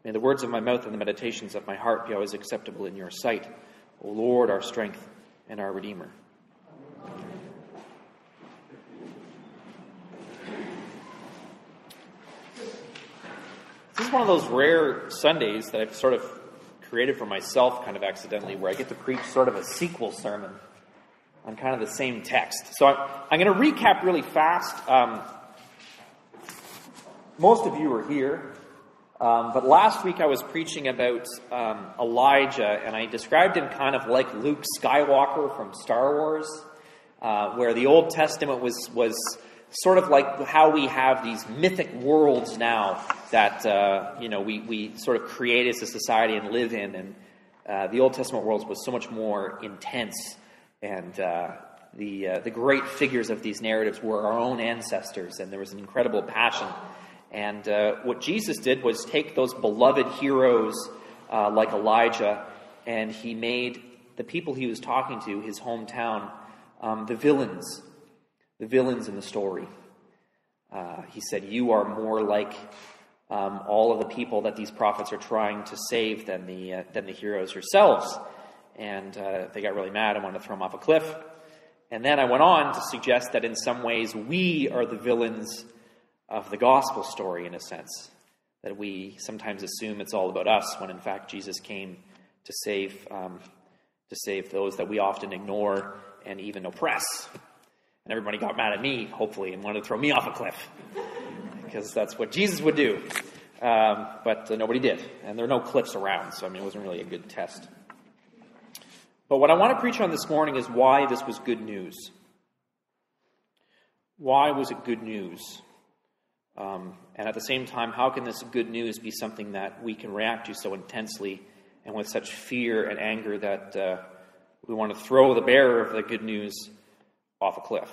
May the words of my mouth and the meditations of my heart be always acceptable in your sight, O Lord, our strength and our Redeemer. This is one of those rare Sundays that I've sort of created for myself kind of accidentally, where I get to preach sort of a sequel sermon on kind of the same text. So I'm going to recap really fast. Most of you are here. But last week I was preaching about Elijah, and I described him kind of like Luke Skywalker from Star Wars, where the Old Testament was sort of like how we have these mythic worlds now that we sort of create as a society and live in, and the Old Testament world was so much more intense, and the great figures of these narratives were our own ancestors, and there was an incredible passion. And what Jesus did was take those beloved heroes like Elijah, and he made the people he was talking to, his hometown, the villains in the story. He said, "You are more like all of the people that these prophets are trying to save than the heroes yourselves." And they got really mad and wanted to throw him off a cliff. And then I went on to suggest that in some ways we are the villains of the gospel story, in a sense, that we sometimes assume it's all about us, when in fact Jesus came to save those that we often ignore and even oppress. And everybody got mad at me, hopefully, and wanted to throw me off a cliff, because that's what Jesus would do. But nobody did, and there are no cliffs around, so it wasn't really a good test. But what I want to preach on this morning is why this was good news. Why was it good news? And at the same time, how can this good news be something that we can react to so intensely and with such fear and anger that we want to throw the bearer of the good news off a cliff?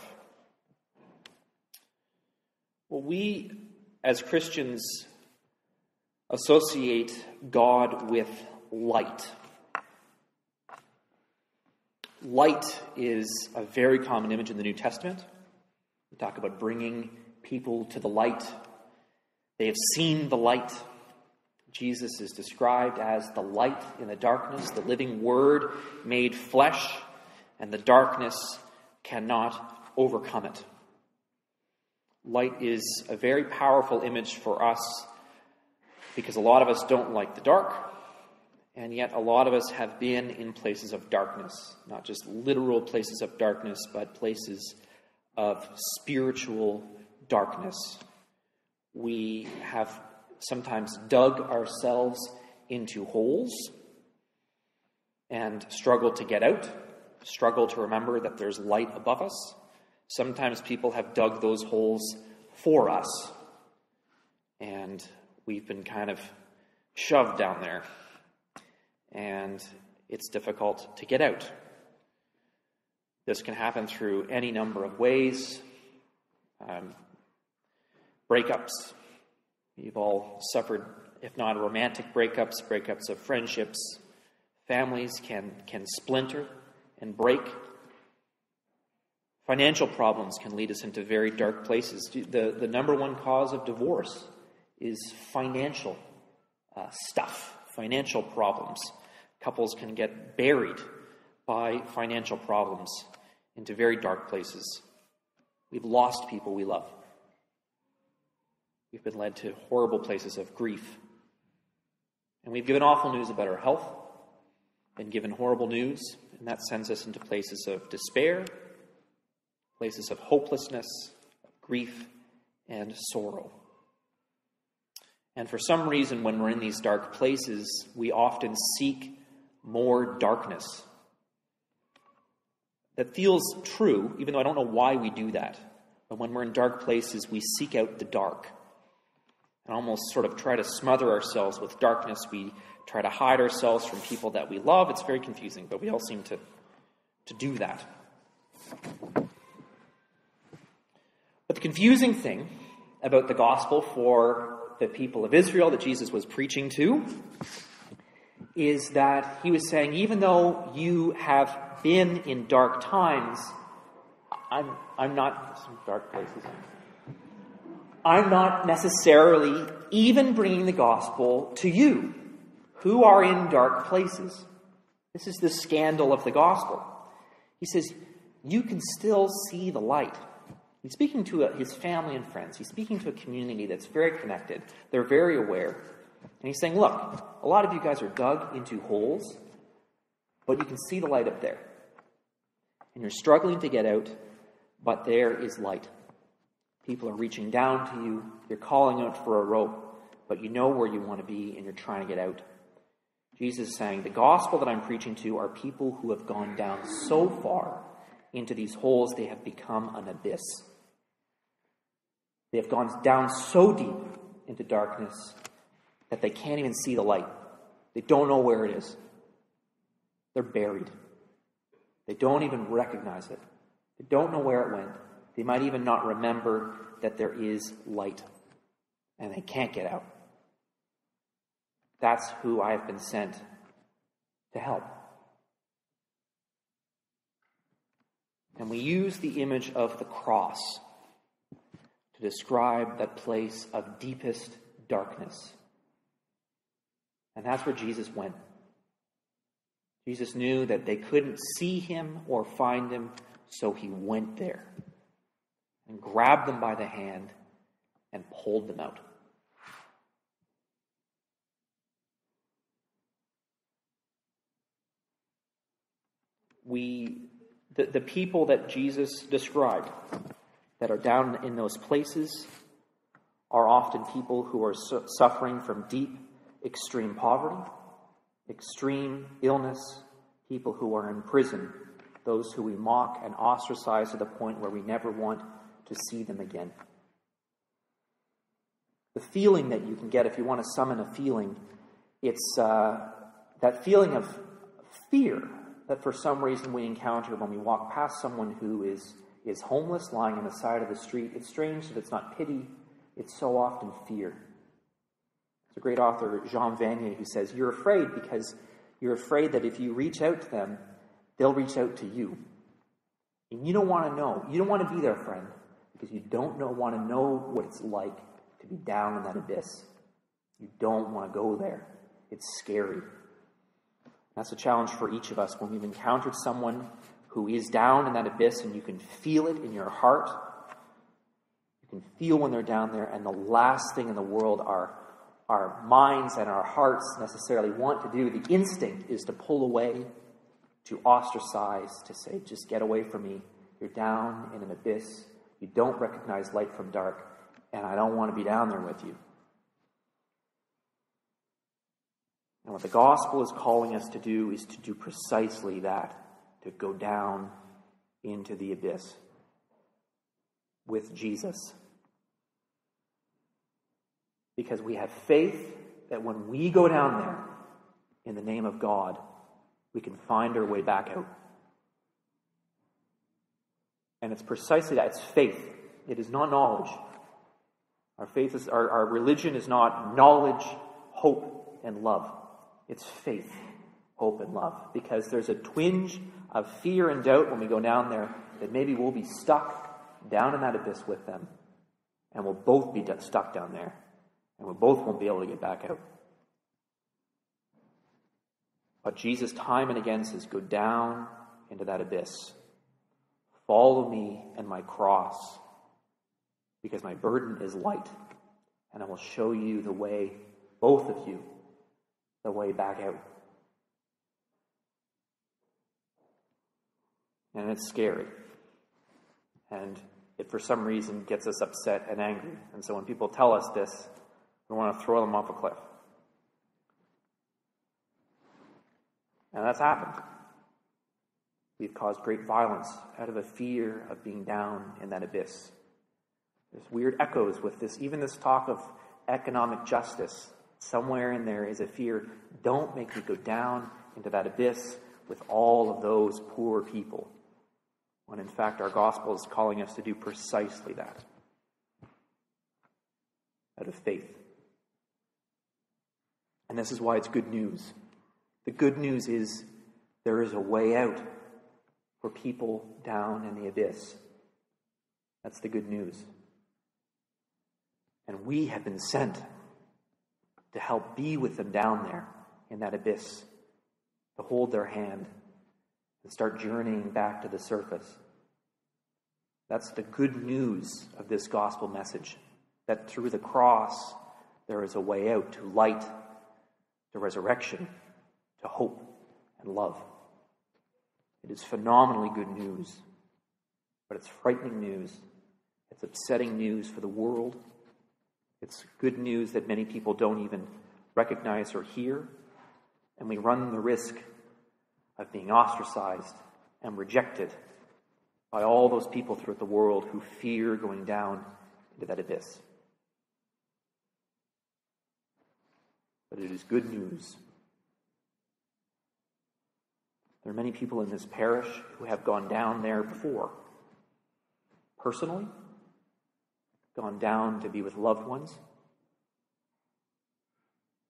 Well, we as Christians associate God with light. Light is a very common image in the New Testament. We talk about bringing people to the light. They have seen the light. Jesus is described as the light in the darkness, the living Word made flesh, and the darkness cannot overcome it. Light is a very powerful image for us because a lot of us don't like the dark, and yet a lot of us have been in places of darkness, not just literal places of darkness, but places of spiritual darkness. We have sometimes dug ourselves into holes and struggled to get out, struggled to remember that there's light above us. Sometimes people have dug those holes for us, and we've been kind of shoved down there, and it's difficult to get out. This can happen through any number of ways. Breakups. You've all suffered, if not romantic breakups of friendships. Families can splinter and break. Financial problems can lead us into very dark places. The number one cause of divorce is financial stuff, financial problems. Couples can get buried by financial problems into very dark places. We've lost people we love. We've been led to horrible places of grief. And we've given awful news about our health, been given horrible news, and that sends us into places of despair, places of hopelessness, grief, and sorrow. And for some reason, when we're in these dark places, we often seek more darkness. That feels true, even though I don't know why we do that. But when we're in dark places, we seek out the dark and almost sort of try to smother ourselves with darkness. We try to hide ourselves from people that we love. It's very confusing, but we all seem to do that. But the confusing thing about the gospel for the people of Israel that Jesus was preaching to is that he was saying, even though you have been in dark times, I'm not some dark places. I'm not necessarily even bringing the gospel to you who are in dark places. This is the scandal of the gospel. He says, you can still see the light. He's speaking to his family and friends. He's speaking to a community that's very connected. They're very aware. And he's saying, look, a lot of you guys are dug into holes, but you can see the light up there. And you're struggling to get out, but there is light. People are reaching down to you. You're calling out for a rope, but you know where you want to be and you're trying to get out. Jesus is saying, the gospel that I'm preaching to are people who have gone down so far into these holes they have become an abyss. They have gone down so deep into darkness that they can't even see the light. They don't know where it is. They're buried. They don't even recognize it. They don't know where it went. They might even not remember that there is light. And they can't get out. That's who I have been sent to help. And we use the image of the cross to describe that place of deepest darkness. And that's where Jesus went. Jesus knew that they couldn't see him or find him, so he went there and grabbed them by the hand and pulled them out. The people that Jesus described that are down in those places are often people who are suffering from deep, extreme poverty, extreme illness, people who are in prison, those who we mock and ostracize to the point where we never want to see them again. The feeling that you can get, if you want to summon a feeling, it's that feeling of fear that for some reason we encounter when we walk past someone who is homeless, lying on the side of the street. It's strange that it's not pity, it's so often fear. There's a great author, Jean Vanier, who says, you're afraid because you're afraid that if you reach out to them, they'll reach out to you. And you don't want to know. You don't want to be their friend because you don't want to know what it's like to be down in that abyss. You don't want to go there. It's scary. That's a challenge for each of us when we've encountered someone who is down in that abyss and you can feel it in your heart. You can feel when they're down there, and the last thing in the world our minds and our hearts necessarily want to do, the instinct is to pull away, to ostracize, to say, just get away from me. You're down in an abyss. You don't recognize light from dark, and I don't want to be down there with you. And what the gospel is calling us to do is to do precisely that, to go down into the abyss with Jesus. Because we have faith that when we go down there in the name of God, we can find our way back out. And it's precisely that. It's faith. It is not knowledge. Our faith is our religion is not knowledge, hope, and love. It's faith, hope, and love. Because there's a twinge of fear and doubt when we go down there that maybe we'll be stuck down in that abyss with them. And we'll both be stuck down there. And we both won't be able to get back out. But Jesus time and again says, go down into that abyss. Follow me and my cross, because my burden is light. And I will show you the way, both of you, the way back out. And it's scary. And it, for some reason, gets us upset and angry. And so when people tell us this, we want to throw them off a cliff. And that's happened. We've caused great violence out of a fear of being down in that abyss. There's weird echoes with this, even this talk of economic justice. Somewhere in there is a fear, don't make me go down into that abyss with all of those poor people. When in fact our gospel is calling us to do precisely that. Out of faith. And this is why it's good news. The good news is there is a way out for people down in the abyss. That's the good news. And we have been sent to help be with them down there in that abyss, to hold their hand and start journeying back to the surface. That's the good news of this gospel message, that through the cross there is a way out to light, to resurrection, to hope and love. It is phenomenally good news, but it's frightening news. It's upsetting news for the world. It's good news that many people don't even recognize or hear, and we run the risk of being ostracized and rejected by all those people throughout the world who fear going down into that abyss. But it is good news. There are many people in this parish who have gone down there before, personally, gone down to be with loved ones.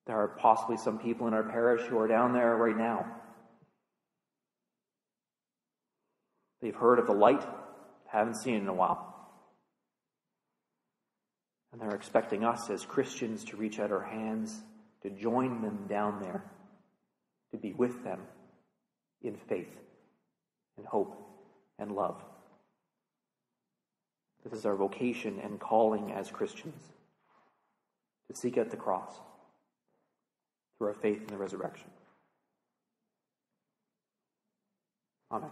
There are possibly some people in our parish who are down there right now. They've heard of the light, haven't seen it in a while. And they're expecting us as Christians to reach out our hands, to join them down there, to be with them in faith, in hope, and love. This is our vocation and calling as Christians, to seek out the cross through our faith in the resurrection. Amen.